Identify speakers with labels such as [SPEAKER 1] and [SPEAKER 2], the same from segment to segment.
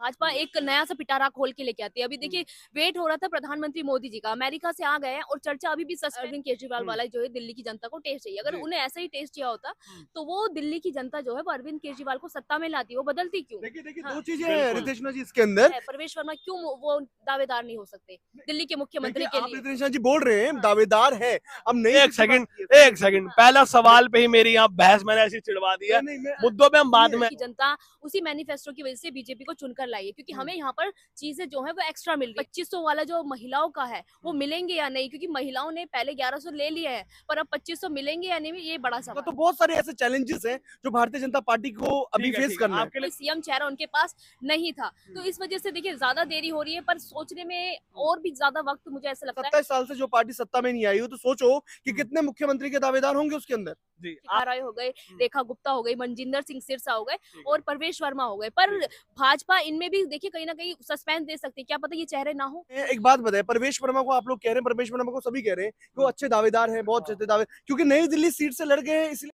[SPEAKER 1] भाजपा एक नया सा पिटारा खोल के लेके आती है। अभी देखिए वेट हो रहा था प्रधानमंत्री मोदी जी का, अमेरिका से आ गए हैं और चर्चा अभी भी अरविंद केजरीवाल वाला जो है दिल्ली की जनता को टेस्ट चाहिए। अगर उन्हें ऐसा ही टेस्ट किया होता तो वो दिल्ली की जनता जो है वो अरविंद केजरीवाल को सत्ता में लाती, वो बदलती क्यों?
[SPEAKER 2] देखिए
[SPEAKER 1] हाँ,
[SPEAKER 2] दो चीजें हैं रितेशना जी इसके अंदर।
[SPEAKER 1] प्रवेश वर्मा क्यों वो दावेदार नहीं हो सकते दिल्ली के मुख्यमंत्री के
[SPEAKER 2] आप
[SPEAKER 1] लिए?
[SPEAKER 2] रितेशना जी बोल रहे हैं दावेदार है। अब नहीं
[SPEAKER 3] एक सेकंड पहला सवाल पे ही मेरी यहाँ बहस मैंने ऐसी चिढ़वा दी है। मुद्दों पे हम बाद में
[SPEAKER 1] की जनता उसी मैनिफेस्टो की वजह से बीजेपी को चुनकर लाई है, क्योंकि हमें यहाँ पर चीजें जो है वो एक्स्ट्रा मिल रही है। 2500 वाला जो महिलाओं का है वो मिलेंगे या नहीं, क्योंकि महिलाओं ने पहले 1100 ले लिया है, पर अब 2500 मिलेंगे या नहीं, ये बड़ा सवाल।
[SPEAKER 2] तो बहुत सारे ऐसे चैलेंजेस हैं जो भारतीय जनता पार्टी को अभी फेस करना है।
[SPEAKER 1] आपके लिए सीएम चेहरा उनके पास नहीं था, तो इस वजह से देखिए ज्यादा देरी हो रही है, पर सोचने में और भी ज्यादा वक्त मुझे ऐसा लगता है।
[SPEAKER 2] 27 साल से जो पार्टी सत्ता में नहीं आई हो, तो सोचो कि कितने मुख्यमंत्री के दावेदार होंगे उसके अंदर।
[SPEAKER 1] शिखा रॉय हो गए, रेखा गुप्ता हो गई, मनजिंदर सिंह सिरसा हो गए और प्रवेश वर्मा हो गए, पर भाजपा इनमें भी देखिए कहीं ना कहीं सस्पेंस दे सकती है, क्या पता ये चेहरे ना हो।
[SPEAKER 2] एक बात बताए, प्रवेश वर्मा को आप लोग कह रहे हैं, प्रवेश वर्मा को सभी कह रहे हैं कि वो अच्छे दावेदार हैं, बहुत अच्छे दावे, क्योंकि नई दिल्ली सीट से लड़ गए हैं इसलिए।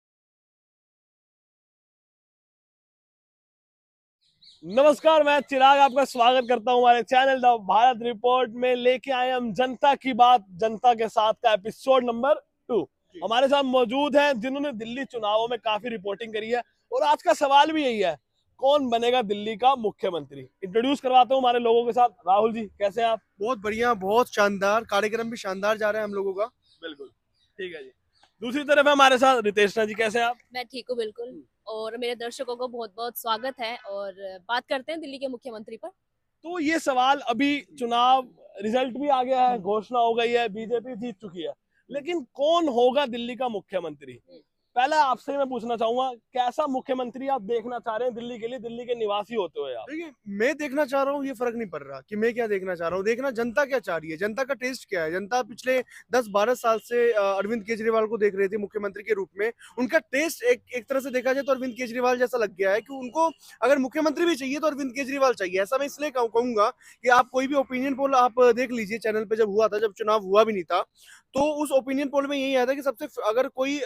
[SPEAKER 3] नमस्कार, मैं चिराग आपका स्वागत करता हूं हमारे चैनल द भारत रिपोर्ट में। लेके आए हम जनता की बात जनता के साथ का एपिसोड नंबर 2। हमारे साथ मौजूद हैं जिन्होंने दिल्ली चुनावों में काफी रिपोर्टिंग करी है और आज का सवाल भी यही है, कौन बनेगा दिल्ली का मुख्यमंत्री। इंट्रोड्यूस करवाता हूं हमारे लोगों के साथ। राहुल जी कैसे हैं आप?
[SPEAKER 2] बहुत बढ़िया, बहुत शानदार, कार्यक्रम भी शानदार जा रहा है हम लोगों का।
[SPEAKER 3] बिल्कुल ठीक है जी। दूसरी तरफ है हमारे साथ रितेशना जी, कैसे हैं आप?
[SPEAKER 1] मैं ठीक हूँ बिल्कुल, और मेरे दर्शकों को बहुत बहुत स्वागत है। और बात करते हैं दिल्ली के मुख्यमंत्री पर।
[SPEAKER 3] तो ये सवाल, अभी चुनाव रिजल्ट भी आ गया है, घोषणा हो गई है, बीजेपी जीत चुकी है, लेकिन कौन होगा दिल्ली का मुख्यमंत्री? पहला आपसे मैं पूछना चाहूंगा, कैसा मुख्यमंत्री आप देखना चाह रहे हैं दिल्ली के लिए, दिल्ली के निवासी होते हुए आप?
[SPEAKER 2] देखिए, मैं देखना चाह रहा हूँ, ये फर्क नहीं पड़ रहा कि मैं क्या देखना चाह रहा हूँ, देखना जनता क्या चाह रही है, जनता का टेस्ट क्या है। जनता पिछले 10-12 साल से अरविंद केजरीवाल को देख रही थी मुख्यमंत्री के रूप में। उनका टेस्ट एक तरह से देखा जाए तो अरविंद केजरीवाल जैसा लग गया है कि उनको अगर मुख्यमंत्री भी चाहिए तो अरविंद केजरीवाल चाहिए। ऐसा मैं इसलिए कहूंगा कि आप कोई भी ओपिनियन पोल आप देख लीजिए, चैनल पे जब हुआ था, जब चुनाव हुआ भी नहीं था, तो उस ओपिनियन पोल में यही आया था कि सबसे अगर कोई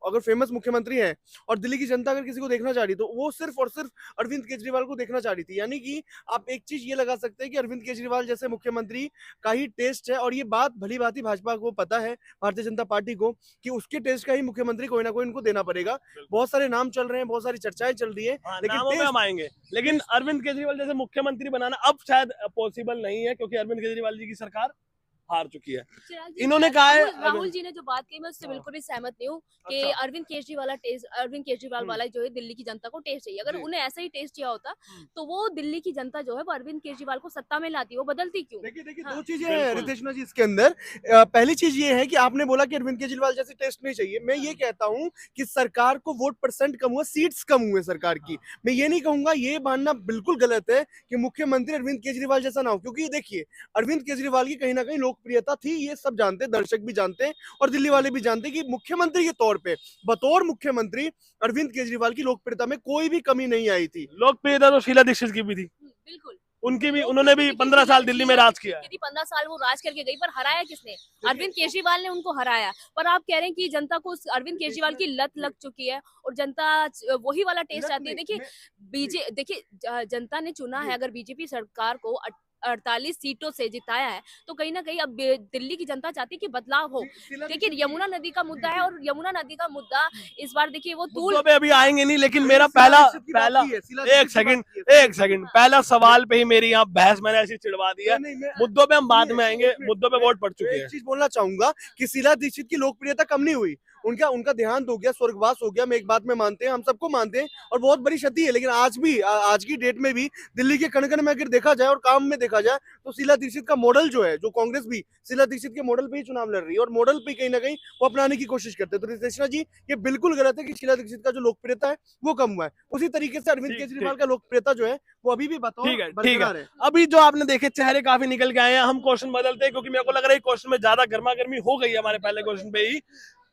[SPEAKER 2] अगर फेमस मुख्यमंत्री है और दिल्ली की जनता अगर किसी को देखना चाह रही तो वो सिर्फ और सिर्फ अरविंद केजरीवाल को देखना चाह रही थी। यानी कि आप एक चीज ये लगा सकते हैं कि अरविंद केजरीवाल जैसे मुख्यमंत्री का ही टेस्ट है, और ये बात भली भांति भाजपा को पता है, भारतीय जनता पार्टी को, कि उसके टेस्ट का ही मुख्यमंत्री कोई ना कोई इनको देना पड़ेगा। बहुत सारे नाम चल रहे हैं, बहुत सारी चर्चाएं चल रही है,
[SPEAKER 3] लेकिन हम आएंगे, लेकिन अरविंद केजरीवाल जैसे मुख्यमंत्री बनाना अब शायद पॉसिबल नहीं है, क्योंकि अरविंद केजरीवाल जी की सरकार हार चुकी है। इन्होंने कहा है,
[SPEAKER 1] राहुल जी ने जो बात कही मैं उससे बिल्कुल भी सहमत नहीं हूँ कि अरविंद केजरीवाल वाला जो है दिल्ली की जनता को टेस्ट चाहिए। अगर उन्हें ऐसा ही टेस्ट किया होता तो वो दिल्ली की जनता जो है वो अरविंद केजरीवाल को सत्ता में लाती, वो बदलती क्यों?
[SPEAKER 2] देखिए दो चीजें हैं रितेशना जी इसके अंदर। पहली चीज ये है कि आपने बोला कि अरविंद केजरीवाल जैसे टेस्ट नहीं चाहिए। मैं ये कहता हूँ कि सरकार को वोट परसेंट कम हुआ, सीट्स कम हुए सरकार की। मैं ये नहीं कहूंगा, ये मानना बिल्कुल गलत है कि मुख्यमंत्री अरविंद केजरीवाल जैसा ना हो, क्योंकि देखिए अरविंद केजरीवाल की कहीं ना कहीं लोकप्रियता थी, ये सब जानते हैं, दर्शक भी जानते हैं और दिल्ली वाले भी जानते हैं कि मुख्यमंत्री के तौर पे, बतौर मुख्यमंत्री अरविंद केजरीवाल की लोकप्रियता में कोई भी कमी नहीं आई थी।
[SPEAKER 3] लोकप्रियता तो शीला दीक्षित की भी थी,
[SPEAKER 1] बिल्कुल
[SPEAKER 3] उनकी भी, उन्होंने भी 15 साल दिल्ली में राज किया।
[SPEAKER 1] 15 साल वो राज करके गई, पर हराया किसने? अरविंद केजरीवाल ने उनको हराया। पर आप कह रहे हैं कि जनता को अरविंद केजरीवाल की लत लग चुकी है और जनता वही वाला टेस्ट चाहती है। देखिए जनता ने चुना है, अगर बीजेपी सरकार को 48 सीटों से जिताया है तो कहीं ना कहीं अब दिल्ली की जनता चाहती है कि बदलाव हो। देखिए यमुना नदी का मुद्दा है, और यमुना नदी का मुद्दा इस बार देखिए वो तूल
[SPEAKER 3] पे अभी आएंगे नहीं, लेकिन मेरा पहला एक सेकंड पहला सवाल पे ही मेरी यहाँ बहस मैंने ऐसी चिढ़वा दी है। मुद्दों पे हम बाद में आएंगे, मुद्दों पे वोट पड़ चुके हैं।
[SPEAKER 2] एक चीज बोलना चाहूंगा कि शीला दीक्षित की लोकप्रियता कम नहीं हुई, उनका देहांत हो गया, स्वर्गवास हो गया। मैं एक बात में मानते हैं, हम सबको मानते हैं, और बहुत बड़ी क्षति है। लेकिन आज की डेट में भी दिल्ली के कण कण में अगर देखा जाए और काम में देखा जाए तो शीला दीक्षित का मॉडल जो है, जो कांग्रेस भी शीला दीक्षित के मॉडल पे ही चुनाव लड़ रही है और मॉडल पे कहीं ना कहीं वो अपनाने की कोशिश करते हैं। तो रितेशना जी, ये बिल्कुल गलत है कि शीला दीक्षित का जो लोकप्रियता है वो कम हुआ है। उसी तरीके से अरविंद केजरीवाल का लोकप्रियता जो है वो अभी भी बरकरार है।
[SPEAKER 3] अभी जो आपने देखे चेहरे काफी निकल के आए हैं, हम क्वेश्चन बदलते हैं, क्योंकि मेरे को लग रहा है क्वेश्चन में ज्यादा गर्मा गर्मी हो गई है हमारे पहले क्वेश्चन पे ही।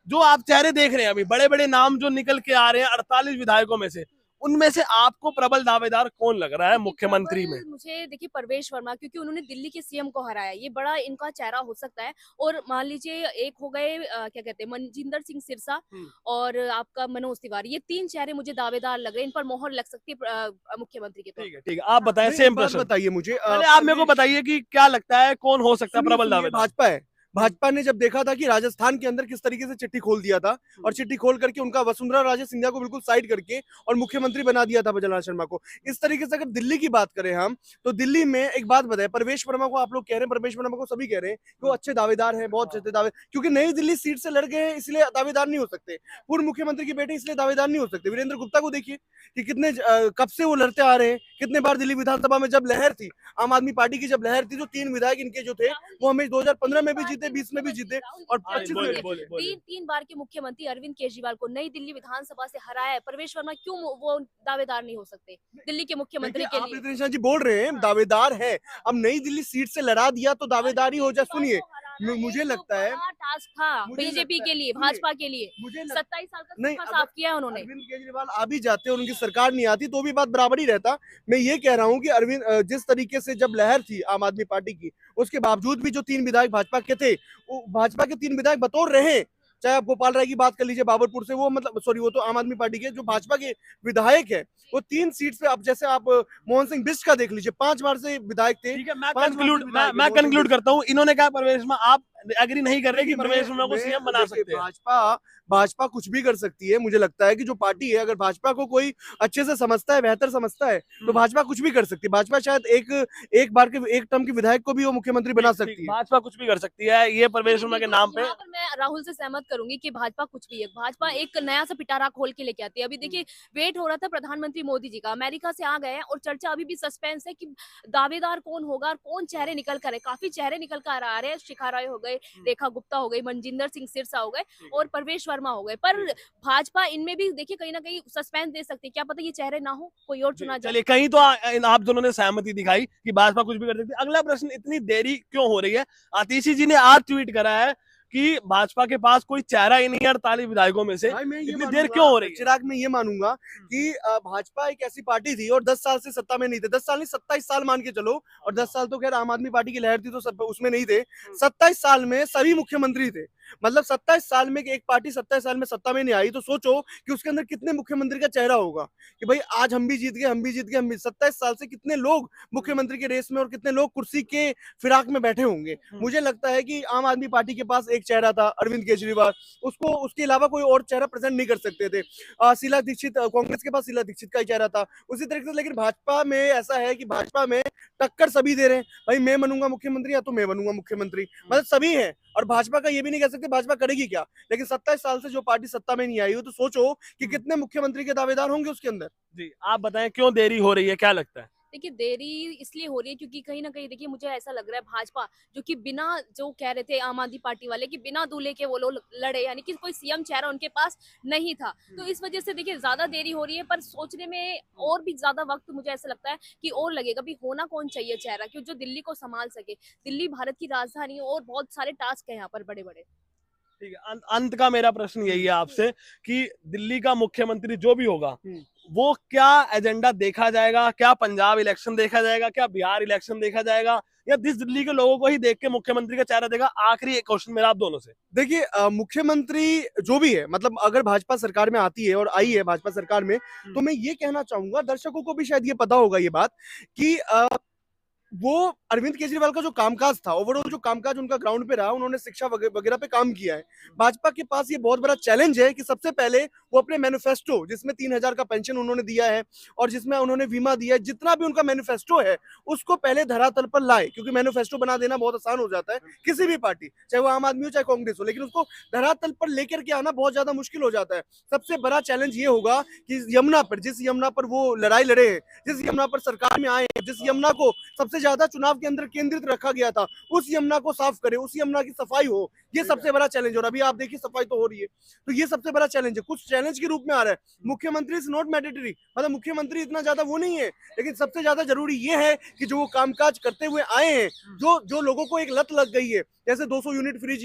[SPEAKER 3] जो आप चेहरे देख रहे हैं, अभी बड़े बड़े नाम जो निकल के आ रहे हैं 48 विधायकों में से, उनमें से आपको प्रबल दावेदार कौन लग रहा है मुख्यमंत्री में?
[SPEAKER 1] मुझे देखिए परवेश वर्मा, क्योंकि उन्होंने दिल्ली के सीएम को हराया, ये बड़ा इनका चेहरा हो सकता है। और मान लीजिए एक हो गए क्या कहते हैं, मनजिंदर सिंह सिरसा और आपका मनोज तिवारी, ये 3 चेहरे मुझे दावेदार लग रहे हैं, इन पर मोहर लग सकती है मुख्यमंत्री के तौर
[SPEAKER 3] ठीक है, ठीक है, आप बताएं।
[SPEAKER 2] नहीं,
[SPEAKER 3] सेम
[SPEAKER 2] एक बात
[SPEAKER 3] प्रश्न
[SPEAKER 2] बताइए मुझे,
[SPEAKER 3] पहले आप मेरे को बताइए कि क्या लगता है कौन हो सकता है
[SPEAKER 2] सुनिए,
[SPEAKER 3] प्रबल
[SPEAKER 2] सुनिए,
[SPEAKER 3] दावेदार?
[SPEAKER 2] भाजपा है। भाजपा ने जब देखा था कि राजस्थान के अंदर किस तरीके से चिट्ठी खोल दिया था और चिट्ठी खोल करके उनका वसुंधरा राजे सिंधिया को बिल्कुल साइड करके और मुख्यमंत्री बना दिया था भजनलाल शर्मा को। इस तरीके से अगर दिल्ली की बात करें हम, तो दिल्ली में एक बात बताएं, परवेश वर्मा को आप लोग कह रहे हैं, परवेश वर्मा को सभी कह रहे हैं कि वो अच्छे दावेदार हैं, बहुत अच्छे दावे, क्योंकि नई दिल्ली सीट से लड़ गए हैं इसलिए दावेदार नहीं हो सकते। पूर्व मुख्यमंत्री की बेटे इसलिए दावेदार नहीं हो सकते। वीरेंद्र गुप्ता को देखिए कि कितने कब से वो लड़ते आ रहे हैं, कितने बार दिल्ली विधानसभा में जब लहर थी, आम आदमी पार्टी की जब लहर थी, तो 3 विधायक इनके जो थे वो हमें 2015 में भी जीते, 20 में भी जीते और 25 में भी जीते।
[SPEAKER 1] तीन बार के मुख्यमंत्री अरविंद केजरीवाल को नई दिल्ली विधानसभा से हराया है। परवेश वर्मा क्यों वो दावेदार नहीं हो सकते दिल्ली के मुख्यमंत्री के
[SPEAKER 2] आप
[SPEAKER 1] लिए?
[SPEAKER 2] रितेश जी बोल रहे हैं दावेदार है, अब नई दिल्ली सीट से लड़ा दिया तो दावेदार ही हो जाए। सुनिए, मुझे लगता है
[SPEAKER 1] टास्क था बीजेपी के लिए, भाजपा के लिए, 27 साल का
[SPEAKER 2] नहीं,
[SPEAKER 1] सूखा साफ किया है उन्होंने।
[SPEAKER 2] अरविंद केजरीवाल आ भी जाते और उनकी सरकार नहीं आती तो भी बात बराबर ही रहता। मैं ये कह रहा हूँ कि अरविंद जिस तरीके से जब लहर थी आम आदमी पार्टी की, उसके बावजूद भी जो 3 विधायक भाजपा के थे, वो भाजपा के 3 विधायक बतौर रहे। चाहे आप गोपाल राय की बात कर लीजिए बाबरपुर से, वो मतलब सॉरी वो तो आम आदमी पार्टी के, जो भाजपा के विधायक है वो 3 सीट से, अब जैसे आप मोहन सिंह बिष्ट का देख लीजिए, 5 बार से विधायक थे।
[SPEAKER 3] ठीक है, मैं
[SPEAKER 2] 5 बार से विधायक
[SPEAKER 3] मैं
[SPEAKER 2] थे, मोहन
[SPEAKER 3] कंक्लूड
[SPEAKER 2] सिंह
[SPEAKER 3] करता हूँ। इन्होंने कहा परवेश वर्मा, आप एग्री नहीं कर रहे कि
[SPEAKER 2] देखिए,
[SPEAKER 3] परवेश वर्मा को
[SPEAKER 2] मैं-
[SPEAKER 3] सीएम बना
[SPEAKER 2] देखिए,
[SPEAKER 3] सकते हैं?
[SPEAKER 2] भाजपा कुछ भी कर सकती है। मुझे लगता है कि जो पार्टी है, अगर भाजपा को कोई अच्छे से समझता है, बेहतर समझता है, तो भाजपा कुछ भी कर सकती है। भाजपा शायद एक बार के एक टर्म के विधायक को भी वो मुख्यमंत्री बना सकती है।
[SPEAKER 3] भाजपा कुछ भी कर सकती है, ये परवेश वर्मा के नाम पे।
[SPEAKER 1] यहाँ पर मैं राहुल से सहमत करूंगी कि भाजपा कुछ भी है। भाजपा एक नया सा पिटारा खोल के लेके आती है। अभी देखिए वेट हो रहा था प्रधानमंत्री मोदी जी का, अमेरिका से आ गए हैं और चर्चा अभी भी सस्पेंस है कि दावेदार कौन होगा और कौन चेहरे निकल कर है। काफी चेहरे निकल कर आ रहे हैं, शिखा रॉय हो गए, रेखा गुप्ता हो गई, मनजिंदर सिंह सिरसा हो गए और परवेश वर्मा हो गए। पर भाजपा इनमें भी देखिए कहीं ना कहीं सस्पेंस दे सकती है, क्या पता ये चेहरे ना हो, कोई और चुना जाए।
[SPEAKER 3] चलिए, कहीं तो आप दोनों ने सहमति दिखाई कि भाजपा कुछ भी कर सकती है। अगला प्रश्न, इतनी देरी क्यों हो रही है? आतिशी जी ने आज ट्वीट करा है कि भाजपा के पास कोई चेहरा ही नहीं है 48 विधायकों में से।
[SPEAKER 2] भाई मैं ये
[SPEAKER 3] इतनी देर
[SPEAKER 2] मानूंगा,
[SPEAKER 3] क्यों हो रही है?
[SPEAKER 2] चिराग में ये मानूंगा कि भाजपा एक ऐसी पार्टी थी और 10 साल से सत्ता में नहीं थे। 10 साल नहीं, 27 साल मान के चलो, और 10 साल तो खैर आम आदमी पार्टी की लहर थी तो सब उसमें नहीं थे। 27 साल में सभी मुख्यमंत्री थे। मतलब 27 साल में एक पार्टी 27 साल में सत्ता में नहीं आई, तो सोचो कि उसके अंदर कितने मुख्यमंत्री का चेहरा होगा कि भाई आज हम भी जीत गए, हम भी जीत गए, हम भी। 27 साल से कितने लोग मुख्यमंत्री के रेस में और कितने लोग कुर्सी के फिराक में बैठे होंगे। मुझे लगता है कि आम आदमी पार्टी के पास एक चेहरा था, अरविंद केजरीवाल, उसको उसके अलावा कोई और चेहरा प्रेजेंट नहीं कर सकते थे। शीला दीक्षित, कांग्रेस के पास शीला दीक्षित का ही चेहरा था उसी तरीके से। लेकिन भाजपा में ऐसा है कि भाजपा में टक्कर सभी दे रहे हैं, भाई मैं बनूंगा मुख्यमंत्री या तो मैं बनूंगा मुख्यमंत्री, मतलब सभी हैं। और भाजपा का ये भी नहीं कह सकते भाजपा करेगी क्या, लेकिन 27 साल से जो पार्टी सत्ता में नहीं आई हो, तो सोचो कि कितने मुख्यमंत्री के दावेदार होंगे उसके अंदर।
[SPEAKER 3] जी, आप बताएं क्यों देरी हो रही है, क्या लगता है?
[SPEAKER 1] देखिए देरी इसलिए हो रही है क्योंकि कहीं ना कहीं देखिए मुझे ऐसा लग रहा है भाजपा जो कि बिना, जो कह रहे थे आम आदमी पार्टी वाले कि बिना दूल्हे के वो लोग लड़े, यानी कि कोई सीएम चेहरा उनके पास नहीं था, तो इस वजह से देखिए ज्यादा देरी हो रही है। पर सोचने में और भी ज्यादा वक्त मुझे ऐसा लगता है कि और लगेगा। भी होना कौन चाहिए चेहरा कि जो दिल्ली को संभाल सके। दिल्ली भारत की राजधानी है और बहुत सारे टास्क है यहाँ पर बड़े बड़े।
[SPEAKER 3] ठीक है, अंत का मेरा प्रश्न यही है आपसे कि दिल्ली का मुख्यमंत्री जो भी होगा वो क्या एजेंडा देखा जाएगा? क्या पंजाब इलेक्शन देखा जाएगा, क्या बिहार इलेक्शन देखा जाएगा, या दिस दिल्ली के लोगों को ही देख के मुख्यमंत्री का चेहरा देगा? आखिरी एक क्वेश्चन मेरा आप दोनों से।
[SPEAKER 2] देखिए मुख्यमंत्री जो भी है, मतलब अगर भाजपा सरकार में आती है और आई है भाजपा सरकार में, तो मैं ये कहना चाहूंगा, दर्शकों को भी शायद ये पता होगा ये बात कि वो अरविंद केजरीवाल का जो कामकाज था, ओवरऑल जो कामकाज उनका ग्राउंड पे रहा, उन्होंने शिक्षा वगैरह पे काम किया है। भाजपा के पास ये बहुत बड़ा चैलेंज है कि सबसे पहले वो अपने मैनिफेस्टो, जिसमें 3000 का पेंशन उन्होंने दिया है और जिसमें उन्होंने बीमा दिया है, जितना भी उनका मैनिफेस्टो है उसको पहले धरातल पर लाए। क्योंकि मैनिफेस्टो बना देना बहुत आसान हो जाता है किसी भी पार्टी, चाहे वो आम आदमी हो चाहे कांग्रेस हो, लेकिन उसको धरातल पर लेकर के आना बहुत ज्यादा मुश्किल हो जाता है। सबसे बड़ा चैलेंज ये होगा कि यमुना पर, जिस यमुना पर वो लड़ाई लड़े हैं, जिस यमुना पर सरकार में आए हैं, जिस यमुना को सबसे ज्यादा चुनाव के अंदर केंद्रित रखा गया था, उस यमुना को साफ करे, उस यमुना की सफाई हो। ये सबसे बड़ा चैलेंज। और अभी आप देखिए सफाई तो हो रही है, तो ये सबसे बड़ा चैलेंज है, कुछ चैलेंज के रूप में आ रहा है। मुख्यमंत्री इज नॉट मैंडेटरी, मतलब मुख्यमंत्री इतना ज्यादा वो नहीं है, लेकिन सबसे ज्यादा जरूरी ये है कि जो वो कामकाज करते हुए आए हैं, जो लोगों को एक लत लग गई है, जैसे 200 यूनिट फ्री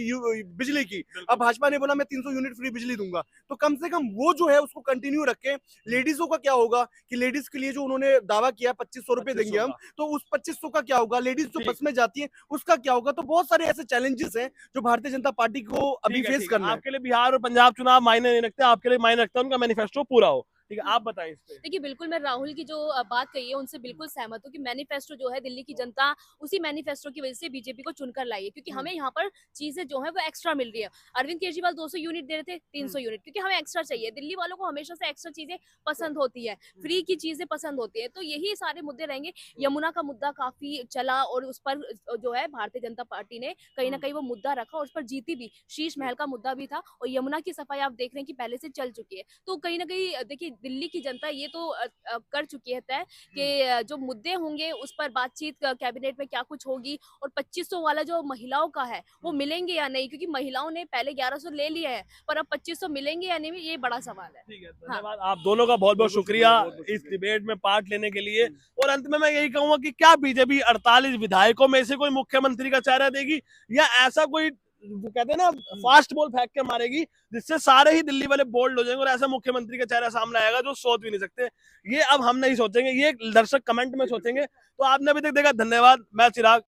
[SPEAKER 2] बिजली की, अब भाजपा ने बोला मैं 300 यूनिट फ्री बिजली दूंगा, तो कम से कम वो जो है उसको कंटिन्यू रखें। लेडीजों का क्या होगा कि लेडीज के लिए जो उन्होंने दावा किया 2500 रुपए देंगे हम, तो उस 2500 का क्या होगा, लेडीज जो बस में जाती है उसका क्या होगा। तो बहुत सारे ऐसे चैलेंजेस हैं जो भारतीय जनता पार्टी को अभी फेस करना है।
[SPEAKER 3] आपके लिए बिहार और पंजाब चुनाव मायने नहीं रखते, आपके लिए मायने रखता है उनका मैनिफेस्टो पूरा हो। ठीक है, आप बताएं इस पे।
[SPEAKER 1] देखिए बिल्कुल मैं राहुल की जो बात कही है उनसे बिल्कुल सहमत हूँ कि मैनिफेस्टो जो है दिल्ली की जनता उसी मैनिफेस्टो की वजह से बीजेपी को चुनकर लाई है, क्योंकि हमें यहाँ पर चीजें जो है वो एक्स्ट्रा मिल रही है। अरविंद केजरीवाल 200 यूनिट दे रहे थे, 300 यूनिट, क्योंकि हमें एक्स्ट्रा चाहिए। दिल्ली वालों को हमेशा से एक्स्ट्रा चीजें पसंद होती है, फ्री की चीजें पसंद होती है, तो यही सारे मुद्दे रहेंगे। यमुना का मुद्दा काफी चला और उस पर जो है भारतीय जनता पार्टी ने कहीं ना कहीं वो मुद्दा रखा और उस पर जीती भी। शीश महल का मुद्दा भी था और यमुना की सफाई आप देख रहे हैं कि पहले से चल चुकी है। तो कहीं ना कहीं देखिए दिल्ली की जनता ये तो कर चुकी है तय कि जो मुद्दे होंगे उस पर बातचीत कैबिनेट में क्या कुछ होगी, और 2500 वाला जो महिलाओं का है वो मिलेंगे या नहीं, क्योंकि महिलाओं ने पहले 1100 ले लिया है, पर अब 2500 मिलेंगे या नहीं ये बड़ा सवाल है।
[SPEAKER 3] ठीक है, धन्यवाद आप दोनों का बहुत बहुत शुक्रिया इस डिबेट में पार्ट लेने के लिए। और अंत में मैं यही कहूंगा कि क्या बीजेपी 48 विधायकों में से कोई मुख्यमंत्री का चेहरा देगी, या ऐसा कोई वो कहते हैं ना फास्ट बॉल फेंक के मारेगी जिससे सारे ही दिल्ली वाले बोल्ड हो जाएंगे और ऐसा मुख्यमंत्री का चेहरा सामने आएगा जो सोच भी नहीं सकते। ये अब हम नहीं सोचेंगे, ये दर्शक कमेंट में सोचेंगे। तो आपने अभी तक देखा, धन्यवाद। मैं चिराग।